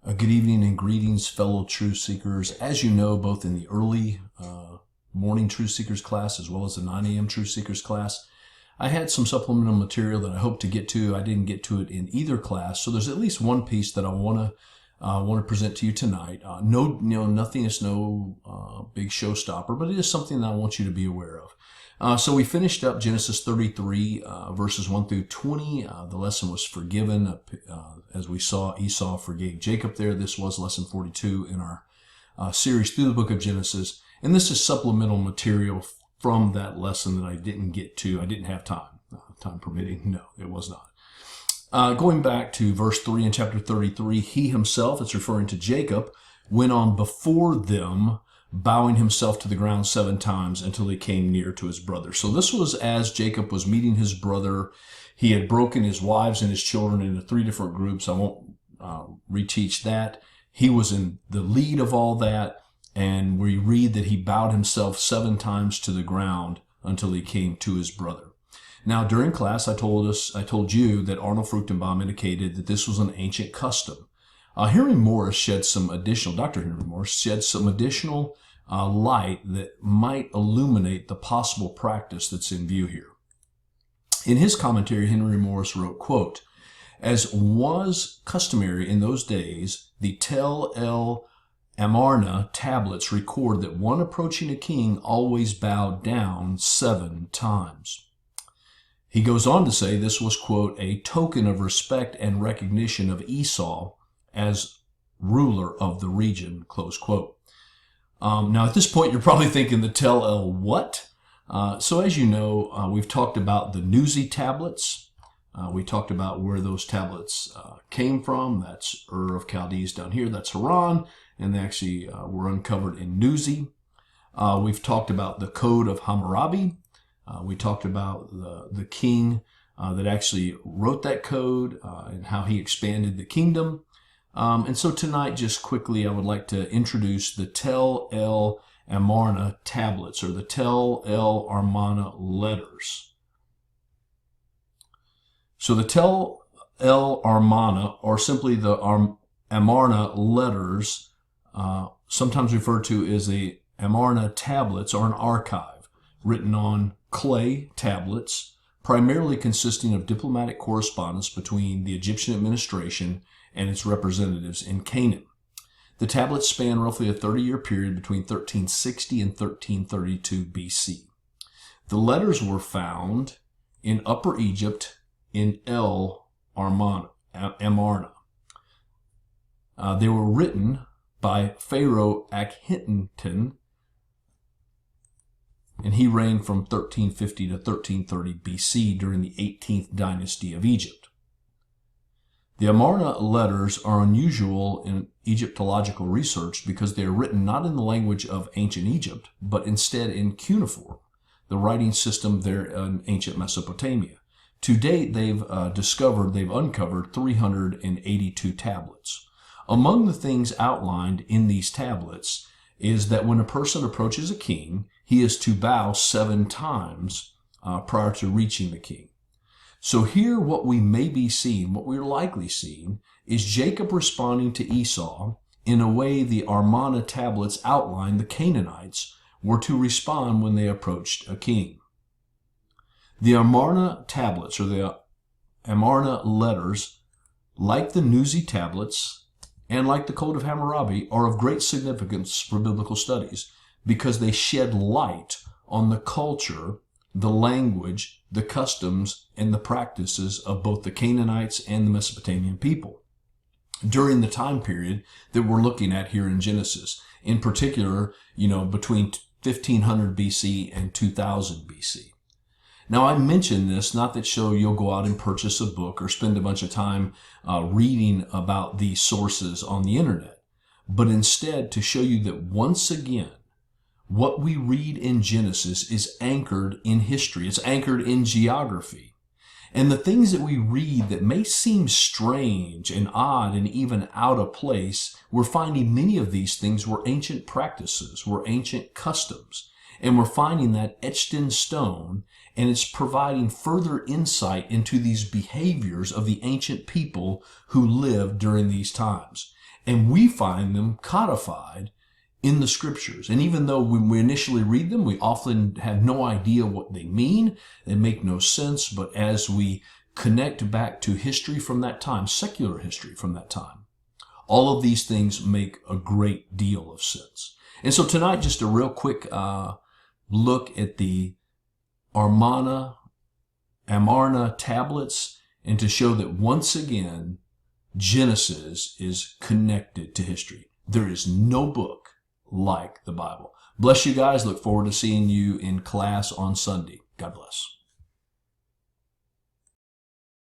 Good evening and greetings, fellow truth seekers. As you know, both in the early morning truth seekers class as well as the 9 a.m. truth seekers class, I had some supplemental material that I hope to get to. I didn't get to it in either class, so there's at least one piece that I want to present to you tonight. Nothing is no big showstopper, but it is something that I want you to be aware of. So we finished up Genesis 33, verses 1 through 20. The lesson was forgiven. As we saw, Esau forgave Jacob there. This was lesson 42 in our series through the book of Genesis. And this is supplemental material from that lesson that I didn't get to. I didn't have time. Time permitting? No, it was not. Going back to verse 3 in chapter 33, he himself, it's referring to Jacob, went on before them, bowing himself to the ground 7 times until he came near to his brother. So this was as Jacob was meeting his brother. He had broken his wives and his children into 3 different groups. I won't reteach that. He was in the lead of all that, and we read that he bowed himself 7 times to the ground until he came to his brother. Now, during class, I told you that Arnold Fruchtenbaum indicated that this was an ancient custom. Dr. Henry Morris shed some additional light that might illuminate the possible practice that's in view here. In his commentary, Henry Morris wrote, quote, "As was customary in those days, the Tel El Amarna tablets record that one approaching a king always bowed down 7 times. He goes on to say this was, quote, a token of respect and recognition of Esau as ruler of the region, close quote. Now, at this point, you're probably thinking the Tel El what? So as you know, we've talked about the Nuzi tablets. We talked about where those tablets came from. That's Ur of Chaldees down here. That's Haran. And they actually were uncovered in Nuzi. We've talked about the Code of Hammurabi. We talked about the king that actually wrote that code and how he expanded the kingdom. And so tonight, just quickly, I would like to introduce the Tel El Amarna tablets, or the Tel El Amarna letters. So the Tel El Amarna, or simply the Amarna letters, sometimes referred to as the Amarna tablets, are an archive written on clay tablets, primarily consisting of diplomatic correspondence between the Egyptian administration and its representatives in Canaan. The tablets span roughly a 30-year period between 1360 and 1332 BC. The letters were found in Upper Egypt in El Amarna. They were written by Pharaoh Akhenaten, and he reigned from 1350 to 1330 BC during the 18th dynasty of Egypt. The Amarna letters are unusual in Egyptological research because they are written not in the language of ancient Egypt, but instead in cuneiform, the writing system there in ancient Mesopotamia. To date, they've uncovered 382 tablets. Among the things outlined in these tablets is that when a person approaches a king, he is to bow 7 times prior to reaching the king. So here what we may be seeing, what we're likely seeing, is Jacob responding to Esau in a way the Amarna tablets outline the Canaanites were to respond when they approached a king. The Amarna tablets, or the Amarna letters, like the Nuzi tablets and like the Code of Hammurabi, are of great significance for biblical studies because they shed light on the culture, the language, the customs, and the practices of both the Canaanites and the Mesopotamian people during the time period that we're looking at here in Genesis. In particular, between 1500 BC and 2000 BC. Now, I mention this not that you'll go out and purchase a book or spend a bunch of time reading about these sources on the internet, but instead to show you that once again, what we read in Genesis is anchored in history. It's anchored in geography. And the things that we read that may seem strange and odd and even out of place, we're finding many of these things were ancient practices, were ancient customs. And we're finding that etched in stone, and it's providing further insight into these behaviors of the ancient people who lived during these times. And we find them codified in the scriptures. And even though when we initially read them, we often have no idea what they mean, they make no sense, but as we connect back to history from that time, secular history from that time, all of these things make a great deal of sense. And so tonight, just a real quick look at the Amarna tablets, and to show that once again, Genesis is connected to history. There is no book like the Bible. Bless you guys. Look forward to seeing you in class on Sunday. God bless.